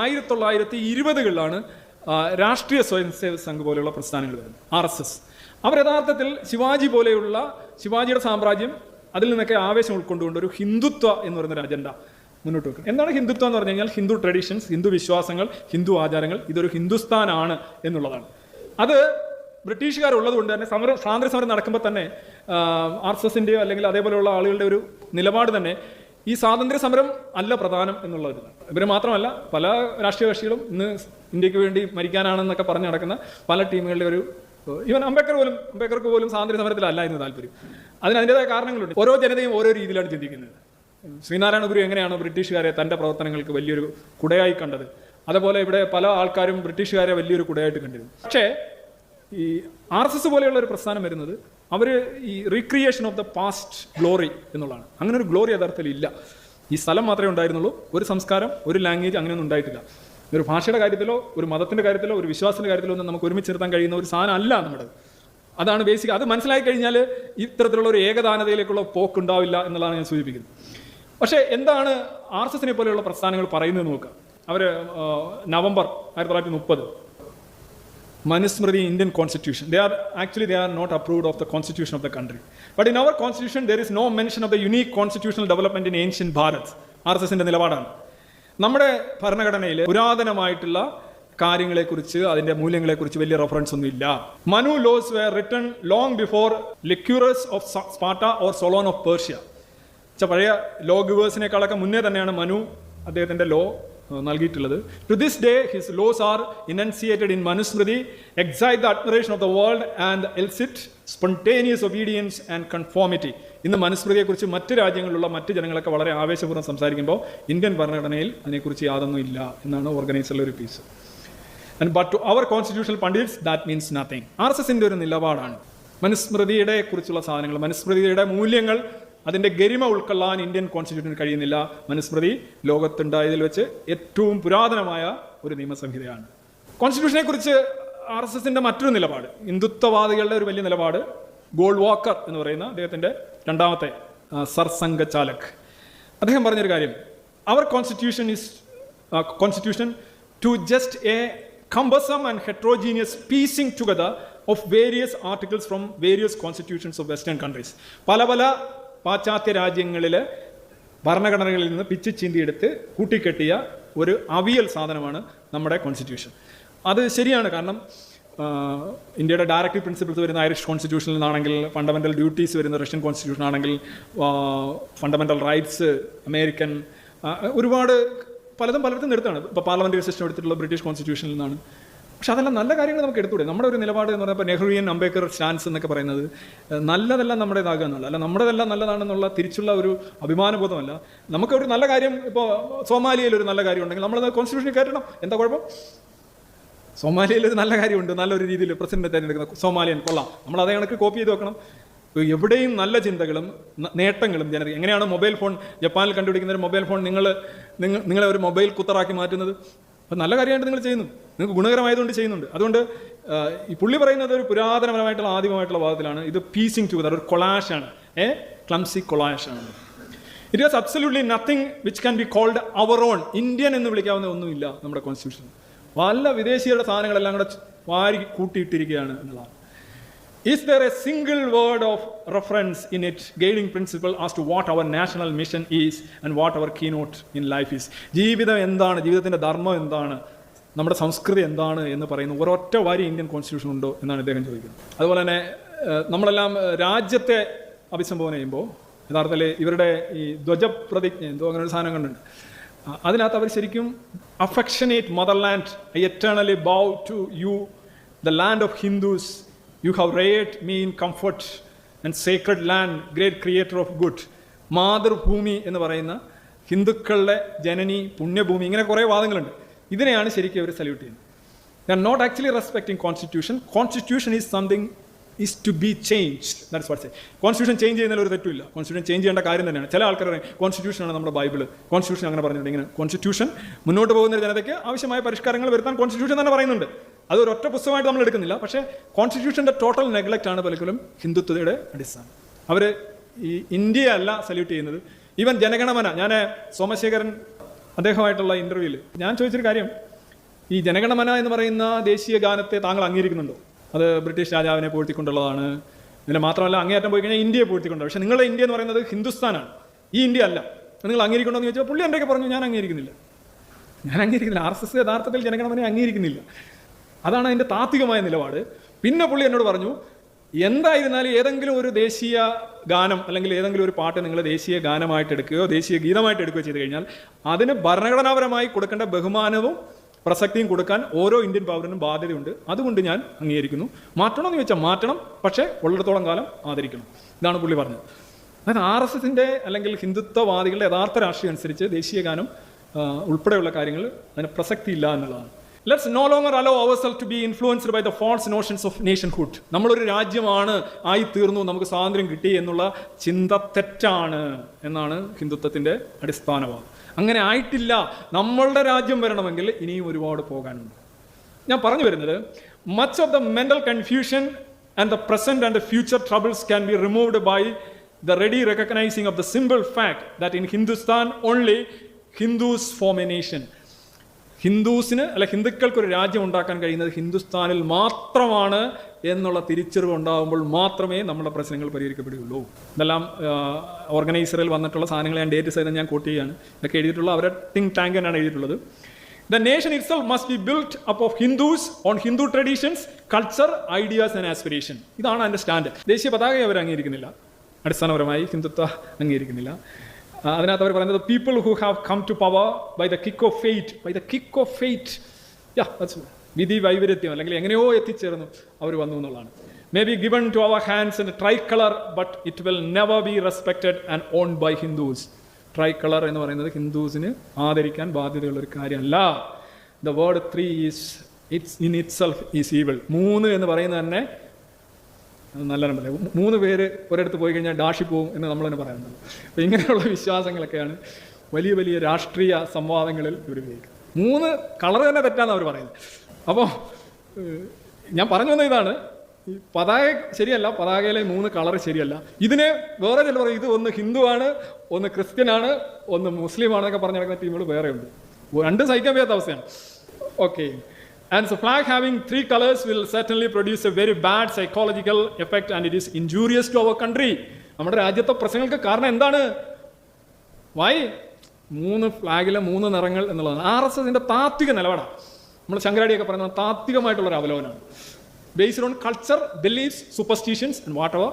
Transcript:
1920കളിലാണ് രാഷ്ട്രീയ സ്വയം സേവക സംഘ് പോലെയുള്ള പ്രസ്ഥാനങ്ങൾ വരുന്നത്, RSS. അവർ യഥാർത്ഥത്തിൽ ശിവാജിയുടെ സാമ്രാജ്യം അതിൽ നിന്നൊക്കെ ആവേശം ഉൾക്കൊണ്ടുകൊണ്ട് ഒരു ഹിന്ദുത്വ എന്ന് പറയുന്നൊരു അജണ്ട മുന്നോട്ട് വെക്കും. എന്താണ് ഹിന്ദുത്വം എന്ന് പറഞ്ഞു കഴിഞ്ഞാൽ? ഹിന്ദു ട്രഡീഷൻസ്, ഹിന്ദു വിശ്വാസങ്ങൾ, ഹിന്ദു ആചാരങ്ങൾ, ഇതൊരു ഹിന്ദുസ്ഥാനാണ് എന്നുള്ളതാണ്. അത് ബ്രിട്ടീഷുകാരുള്ളത് കൊണ്ട് തന്നെ സ്വാതന്ത്ര്യ സമരം നടക്കുമ്പോൾ തന്നെ RSSൻ്റെയോ അല്ലെങ്കിൽ അതേപോലെയുള്ള ആളുകളുടെ ഒരു നിലപാട് തന്നെ ഈ സ്വാതന്ത്ര്യ സമരം അല്ല പ്രധാനം എന്നുള്ളത്. ഇവർ മാത്രമല്ല, പല രാഷ്ട്രീയ കക്ഷികളും ഇന്ന് ഇന്ത്യക്ക് വേണ്ടി മരിക്കാനാണെന്നൊക്കെ പറഞ്ഞു നടക്കുന്ന പല ടീമുകളുടെ ഒരു ഈവൻ അംബേദ്കർക്ക് പോലും സ്വാതന്ത്ര്യ സമരത്തിലല്ലായിരുന്നു താല്പര്യം. അതിൻ്റെതായ കാരണങ്ങളുണ്ട്. ഓരോ ജനതയും ഓരോ രീതിയിലാണ് ചിന്തിക്കുന്നത്. ശ്രീനാരായണ ഗുരു എങ്ങനെയാണോ ബ്രിട്ടീഷുകാരെ തൻ്റെ പ്രവർത്തനങ്ങൾക്ക് വലിയൊരു കുടയായി കണ്ടത്, അതുപോലെ ഇവിടെ പല ആൾക്കാരും ബ്രിട്ടീഷുകാരെ വലിയൊരു കുടയായിട്ട് കണ്ടിരുന്നു. പക്ഷേ ഈ RSS പോലെയുള്ള ഒരു പ്രസ്ഥാനം വരുന്നത് അവർ ഈ recreation of the past glory എന്നുള്ളതാണ്. അങ്ങനെ ഒരു ഗ്ലോറി യഥാർത്ഥത്തിൽ ഇല്ല. ഈ സ്ഥലം മാത്രമേ ഉണ്ടായിരുന്നുള്ളൂ. ഒരു സംസ്കാരം, ഒരു ലാംഗ്വേജ് അങ്ങനെയൊന്നും ഉണ്ടായിട്ടില്ല. ഒരു ഭാഷയുടെ കാര്യത്തിലോ ഒരു മതത്തിൻ്റെ കാര്യത്തിലോ ഒരു വിശ്വാസത്തിൻ്റെ കാര്യത്തിലോ ഒന്നും നമുക്ക് ഒരുമിച്ച് നിർത്താൻ കഴിയുന്ന ഒരു സാധനം അല്ല നമ്മുടെ. അതാണ് ബേസിക്. അത് മനസ്സിലാക്കി കഴിഞ്ഞാൽ ഇത്തരത്തിലുള്ള ഒരു ഏകദാനതയിലേക്കുള്ള പോക്കുണ്ടാവില്ല എന്നുള്ളതാണ് ഞാൻ സൂചിപ്പിക്കുന്നത്. പക്ഷേ എന്താണ് RSSനെ പോലെയുള്ള പ്രസ്ഥാനങ്ങൾ പറയുന്നത് നോക്കുക. അവർ November 1930 Manusmriti Indian Constitution. They are not approved of the constitution of the country. But in our constitution there is no mention of the unique constitutional development in ancient Bharat. RSSന്റെ നിലപാടാണ്. നമ്മുടെ ഭരണഘടനയിൽ പുരാതനമായിട്ടുള്ള കാര്യങ്ങളെക്കുറിച്ച് അതിൻ്റെ മൂല്യങ്ങളെക്കുറിച്ച് വലിയ റെഫറൻസ് ഒന്നും ഇല്ല. Manu laws were written long before Licurgus of Sparta or Solon of Persia. പഴയ law ഗിവേഴ്സിനേക്കാളൊക്കെ മുന്നേ തന്നെയാണ് മനു അദ്ദേഹത്തിൻ്റെ ലോ നൽകിയിട്ടുള്ളത്. To this day his laws are enunciated in Manusmriti, excite the admiration of the world and elicit spontaneous obedience and conformity. ഇന്ന് മനുസ്മൃതിയെക്കുറിച്ച് മറ്റ് രാജ്യങ്ങളിലുള്ള മറ്റ് ജനങ്ങളൊക്കെ വളരെ ആവേശപൂർവ്വം സംസാരിക്കുമ്പോൾ ഇന്ത്യൻ ഭരണഘടനയിൽ അതിനെക്കുറിച്ച് യാതൊന്നും ഇല്ല എന്നാണ് ഓർഗനൈസറുടെ ഒരു piece. But to our constitutional pundits that means nothing. RSSൻ്റെ ഒരു നിലപാടാണ് മനുസ്മൃതിയുടെ കുറിച്ചുള്ള സാധനങ്ങൾ, മനുസ്മൃതിയുടെ മൂല്യങ്ങൾ, അതിൻ്റെ ഗരിമ ഉൾക്കൊള്ളാൻ ഇന്ത്യൻ കോൺസ്റ്റിറ്റ്യൂഷന് കഴിയുന്നില്ല. മനുസ്മൃതി ലോകത്തുണ്ടായതിൽ വെച്ച് ഏറ്റവും പുരാതനമായ ഒരു നിയമസംഹിതയാണ്. കോൺസ്റ്റിറ്റ്യൂഷനെ കുറിച്ച് RSSൻ്റെ മറ്റൊരു നിലപാട്, ഹിന്ദുത്വവാദികളുടെ ഒരു വലിയ നിലപാട്, ഗോൾവാക്കർ എന്ന് പറയുന്ന അദ്ദേഹത്തിൻ്റെ രണ്ടാമത്തെ സർസംഘചാലക്, അദ്ദേഹം പറഞ്ഞൊരു കാര്യം, our constitution to just a cumbersome and heterogeneous piecing together of various articles from various constitutions of Western countries. പല പാശ്ചാത്യ രാജ്യങ്ങളിലെ ഭരണഘടനകളിൽ നിന്ന് പിച്ച് ചീന്തിയെടുത്ത് കൂട്ടിക്കെട്ടിയ ഒരു അവിയൽ സാധനമാണ് നമ്മുടെ കോൺസ്റ്റിറ്റ്യൂഷൻ. അത് ശരിയാണ്. കാരണം ഇന്ത്യയുടെ ഡയറക്റ്റീവ് പ്രിൻസിപ്പിൾസ് വരുന്ന ഐറിഷ് കോൺസ്റ്റിറ്റ്യൂഷനിൽ നിന്നാണെങ്കിൽ, ഫണ്ടമെൻ്റൽ ഡ്യൂട്ടീസ് വരുന്ന റഷ്യൻ കോൺസ്റ്റിറ്റ്യൂഷൻ ആണെങ്കിൽ, ഫണ്ടമെൻ്റൽ റൈറ്റ്സ് അമേരിക്കൻ, ഒരുപാട് പലതും എടുത്താണ്. ഇപ്പോൾ പാർലമെൻ്ററി സിസ്റ്റം എടുത്തിട്ടുള്ള ബ്രിട്ടീഷ് കോൺസ്റ്റിറ്റ്യൂഷനിൽ നിന്നാണ്. പക്ഷെ അതെല്ലാം നല്ല കാര്യങ്ങൾ നമുക്ക് എടുത്തുകൂടെ? നമ്മുടെ ഒരു നിലപാട് എന്ന് പറയുമ്പോൾ നെഹ്റുവിയൻ അംബേദ്കർ സ്റ്റാൻസ് എന്നൊക്കെ പറയുന്നത് നല്ലതെല്ലാം നമ്മുടേതാകുക എന്നുള്ള, അല്ല നമ്മുടേതെല്ലാം നല്ലതാണെന്നുള്ള തിരിച്ചുള്ള ഒരു അഭിമാനബോധമല്ല. നമുക്കൊരു നല്ല കാര്യം, ഇപ്പോൾ സോമാലിയയിൽ ഒരു നല്ല കാര്യം ഉണ്ടെങ്കിൽ നമ്മളത് കോൺസ്റ്റിറ്റ്യൂഷനിൽ കയറ്റണം. എന്താ കുഴപ്പം? സോമാലിയയിൽ ഒരു നല്ല കാര്യമുണ്ട്, നല്ലൊരു രീതിയിൽ പ്രസിഡന്റ് തിരഞ്ഞെടുക്കുന്ന സോമാലിയൻ കൊള്ളാം, നമ്മൾ അതേ കണക്ക് കോപ്പി ചെയ്ത് വെക്കണം. എവിടെയും നല്ല ചിന്തകളും നേട്ടങ്ങളും ജനത. എങ്ങനെയാണ് മൊബൈൽ ഫോൺ ജപ്പാനിൽ കണ്ടുപിടിക്കുന്ന ഒരു മൊബൈൽ ഫോൺ നിങ്ങളെ ഒരു മൊബൈൽ കുത്തറാക്കി മാറ്റുന്നത്? അത് നല്ല കാര്യമായിട്ട് നിങ്ങൾ ചെയ്യുന്നു, നിങ്ങൾക്ക് ഗുണകരമായതുകൊണ്ട് ചെയ്യുന്നുണ്ട്. അതുകൊണ്ട് ഈ പുള്ളി പറയുന്നത് ഒരു പുരാതനപരമായിട്ടുള്ള ആദിമമായിട്ടുള്ള വാദത്തിലാണ്. ഇത് പീസിങ് ടുഗദർ, ഒരു കൊളാഷാണ്, ക്ലംസി കൊളാഷാണ്. It is absolutely nothing which can be called our own. Indian എന്ന് വിളിക്കാവുന്ന ഒന്നുമില്ല നമ്മുടെ കോൺസ്റ്റിറ്റ്യൂഷൻ. വല്ല വിദേശീയരുടെ സാധനങ്ങളെല്ലാം കൂടെ വാരി കൂട്ടിയിട്ടിരിക്കുകയാണ് എന്നുള്ളതാണ്. Is there a single word of reference in it, guiding principle as to what our national mission is and what our keynote in life is? ജീവിതം എന്താണ്, ജീവിതത്തിൻ്റെ ധർമ്മം എന്താണ്, നമ്മുടെ സംസ്കൃതി എന്താണ് എന്ന് പറയുന്ന ഒരൊറ്റ വാരി ഇന്ത്യൻ കോൺസ്റ്റിറ്റ്യൂഷൻ ഉണ്ടോ എന്നാണ് ഇദ്ദേഹം ചോദിക്കുന്നത്. അതുപോലെ തന്നെ നമ്മളെല്ലാം രാജ്യത്തെ അഭിസംബോധന ചെയ്യുമ്പോൾ യഥാർത്ഥത്തിൽ ഇവരുടെ ഈ ധ്വജപ്രതിജ്ഞ എന്തോ അങ്ങനെ ഒരു സാധനം കണ്ടുണ്ട്. അതിനകത്ത് അവർ ശരിക്കും affectionate motherland, I eternally bow to you, the land of Hindus, you have reared me in comfort and sacred land, great creator of good. Mathrubhumi എന്ന് പറയുന്ന ഹിന്ദുക്കളുടെ ജനനി, പുണ്യഭൂമി, ഇങ്ങനെ കുറേ വാദങ്ങളുണ്ട്. ഇതിനെയാണ് ശരിക്കും അവർ സല്യൂട്ട് ചെയ്യുന്നത്. They are not actually respecting constitution. Constitution is something is to be changed. That's what I say. Constitution change ചെയ്യുന്നതിൽ ഒരു തെറ്റില്ല. കോൺസ്റ്റിറ്റ്യൂഷൻ ചേഞ്ച് ചെയ്യേണ്ട കാര്യം തന്നെയാണ്. ചില ആൾക്കാർ പറയും കോൺസ്റ്റിറ്റ്യൂഷനാണ് നമ്മുടെ ബൈബിള്, കോൺസ്റ്റിറ്റ്യൂഷൻ അങ്ങനെ പറഞ്ഞിട്ടുണ്ട്. ഇങ്ങനെ കോൺസ്റ്റിറ്റ്യൂഷൻ മുന്നോട്ട് പോകുന്ന ജനതയ്ക്ക് ആവശ്യമായ പരിഷ്കാരങ്ങൾ വരുത്താൻ കോൺസ്റ്റിറ്റ്യൂഷൻ തന്നെ പറയുന്നുണ്ട്. അത് ഒരൊറ്റ പുസ്തകമായിട്ട് നമ്മൾ എടുക്കുന്നില്ല. പക്ഷേ കോൺസ്റ്റിറ്റ്യൂഷൻ്റെ ടോട്ടൽ നെഗ്ലക്റ്റ് ആണ് പലപ്പോഴും ഹിന്ദുത്വയുടെ അടിസ്ഥാനം. അവർ ഈ ഇന്ത്യയല്ല സല്യൂട്ട് ചെയ്യുന്നത്. ഈവൻ ജനഗണമന, ഞാൻ സോമശേഖരൻ അദ്ദേഹമായിട്ടുള്ള ഇൻ്റർവ്യൂവിൽ ഞാൻ ചോദിച്ചൊരു കാര്യം, ഈ ജനഗണമന എന്ന് പറയുന്ന ദേശീയ ഗാനത്തെ താങ്കൾ അംഗീകരിക്കുന്നുണ്ടോ? അത് ബ്രിട്ടീഷ് രാജാവിനെ പൂഴ്ത്തിക്കൊണ്ടുള്ളതാണ്. പിന്നെ മാത്രമല്ല അങ്ങേയറ്റം പോയി കഴിഞ്ഞാൽ ഇന്ത്യയെ പൂഴ്ത്തിക്കൊണ്ടു. പക്ഷേ നിങ്ങളുടെ ഇന്ത്യ എന്ന് പറയുന്നത് ഹിന്ദുസ്ഥാനാണ്, ഈ ഇന്ത്യ അല്ല. നിങ്ങൾ അംഗീകരിക്കണോ എന്ന് ചോദിച്ചാൽ പുള്ളി എന്തൊക്കെ പറഞ്ഞു, ഞാൻ അംഗീകരിക്കുന്നില്ല. RSS യഥാർത്ഥത്തിൽ ജനഗണമനെ അംഗീകരിക്കുന്നില്ല. അതാണ് അതിൻ്റെ താത്വികമായ നിലപാട്. പിന്നെ പുള്ളി എന്നോട് പറഞ്ഞു, എന്തായിരുന്നാലും ഏതെങ്കിലും ഒരു ദേശീയ ഗാനം അല്ലെങ്കിൽ ഏതെങ്കിലും ഒരു പാട്ട് നിങ്ങൾ ദേശീയ ഗാനമായിട്ട് എടുക്കുകയോ ദേശീയ ഗീതമായിട്ട് എടുക്കുകയോ ചെയ്ത് കഴിഞ്ഞാൽ അതിന് ഭരണഘടനാപരമായി കൊടുക്കേണ്ട ബഹുമാനവും പ്രസക്തിയും കൊടുക്കാൻ ഓരോ ഇന്ത്യൻ പൗരനും ബാധ്യതയുണ്ട്. അതുകൊണ്ട് ഞാൻ അംഗീകരിക്കുന്നു. മാറ്റണമെന്ന് ചോദിച്ചാൽ മാറ്റണം, പക്ഷേ ഉള്ളിടത്തോളം കാലം ആദരിക്കണം. ഇതാണ് പുള്ളി പറഞ്ഞത്. അതായത് RSSന്റെ അല്ലെങ്കിൽ ഹിന്ദുത്വവാദികളുടെ യഥാർത്ഥ രാഷ്ട്രീയം അനുസരിച്ച് ദേശീയ ഗാനം ഉൾപ്പെടെയുള്ള കാര്യങ്ങൾ അതിന് പ്രസക്തിയില്ല എന്നുള്ളതാണ്. Let's no longer allow ourselves to be influenced by the false notions of nationhood. നമ്മളൊരു രാജ്യമാണ് ആയി തീർന്നു, നമുക്ക് സ്വാതന്ത്ര്യം കിട്ടി എന്നുള്ള ചിന്ത തെറ്റാണ് എന്നാണ് ഹിന്ദുത്വത്തിൻ്റെ അടിസ്ഥാനവാദം. അങ്ങനെ ആയിട്ടില്ല. നമ്മളുടെ രാജ്യം വരണമെങ്കിൽ ഇനിയും ഒരുപാട് പോകാനുണ്ട്. ഞാൻ പറഞ്ഞു വരുന്നത്, much of the mental confusion and the present and the future troubles can be removed by the ready recognizing of the simple fact that in Hindustan only Hindus form a nation. ഹിന്ദുസിന് അല്ല ഹിന്ദുക്കൾക്കൊരു രാജ്യം ഉണ്ടാക്കാൻ കഴിയുന്നത് ഹിന്ദുസ്ഥാനിൽ മാത്രമാണ് എന്നുള്ള തിരിച്ചറിവ് ഉണ്ടാകുമ്പോൾ മാത്രമേ നമ്മുടെ പ്രശ്നങ്ങൾ പരിഹരിക്കപ്പെടുകയുള്ളൂ. ഇതെല്ലാം ഓർഗനൈസറിൽ വന്നിട്ടുള്ള സാധനങ്ങൾ ഞാൻ ഡേറ്റ് സഹിതം ഞാൻ കോട്ട് ചെയ്യാണ്. ഇതൊക്കെ എഴുതിയിട്ടുള്ള അവരുടെ തിങ്ക് ടാങ്ക് തന്നെയാണ് എഴുതിയിട്ടുള്ളത്. The nation itself must be built up of Hindus on Hindu traditions, culture, ideas and aspiration. ഇതാണ് അതിൻ്റെ സ്റ്റാൻഡ്. ദേശീയ പതാക അവർ അംഗീകരിക്കുന്നില്ല, അടിസ്ഥാനപരമായി ഹിന്ദുത്വ അംഗീകരിക്കുന്നില്ല. അതിനകത്ത് അവർ പറയുന്നത് people who have come to power by the kick of fate, വിധി വൈപര്യത്യം അല്ലെങ്കിൽ എങ്ങനെയോ എത്തിച്ചേർന്നു അവർ വന്നു എന്നുള്ളതാണ്. May be given to our hands in tricolour but it will never be respected and owned by Hindus. Tricolour എന്ന് പറയുന്നത് ഹിന്ദുസിന് ആദരിക്കാൻ ബാധ്യതയുള്ളൊരു കാര്യമല്ല. The word 3 it's in itself is evil. 3 എന്ന് പറയുന്നത് തന്നെ നല്ല നമ്പല്ലേ. 3 പേര് ഒരിടത്ത് പോയി കഴിഞ്ഞാൽ ഡാഷി പോവും എന്ന് നമ്മൾ തന്നെ പറയുന്നത്. അപ്പോൾ ഇങ്ങനെയുള്ള വിശ്വാസങ്ങളൊക്കെയാണ് വലിയ വലിയ രാഷ്ട്രീയ സംവാദങ്ങളിൽ ഇവർ ഉപയോഗിക്കുന്നത്. 3 കളർ തന്നെ തെറ്റാന്ന് അവർ പറയുന്നത്. അപ്പോൾ ഞാൻ പറഞ്ഞു വന്ന ഇതാണ്, ഈ പതാക ശരിയല്ല, പതാകയിലെ 3 കളർ ശരിയല്ല. ഇതിനെ വേറെ ചില പറയും, ഇത് ഒന്ന് ഹിന്ദുവാണ്, ഒന്ന് ക്രിസ്ത്യനാണ്, ഒന്ന് മുസ്ലിമാണെന്നൊക്കെ പറഞ്ഞു നടക്കുന്ന ടീമുകൾ വേറെയുണ്ട്. 2 സഹിക്കാൻ വയ്യാത്ത അവസ്ഥയാണ്. Okay. And so flag having 3 colors will certainly produce a very bad psychological effect and it is injurious to our country. നമ്മുടെ രാജ്യത്തെ പ്രശ്നങ്ങൾക്ക് കാരണം എന്താണ്? വൈ 3 ഫ്ലാഗിലെ 3 നിറങ്ങൾ എന്നുള്ളതാണ് RSSന്റെ താത്വിക നിലപാടാണ്. നമ്മൾ ശങ്കരാടിയൊക്കെ പറയുന്നത് താത്വികമായിട്ടുള്ളൊരു അവലോകനമാണ്. Based on culture, beliefs, superstitions and what ever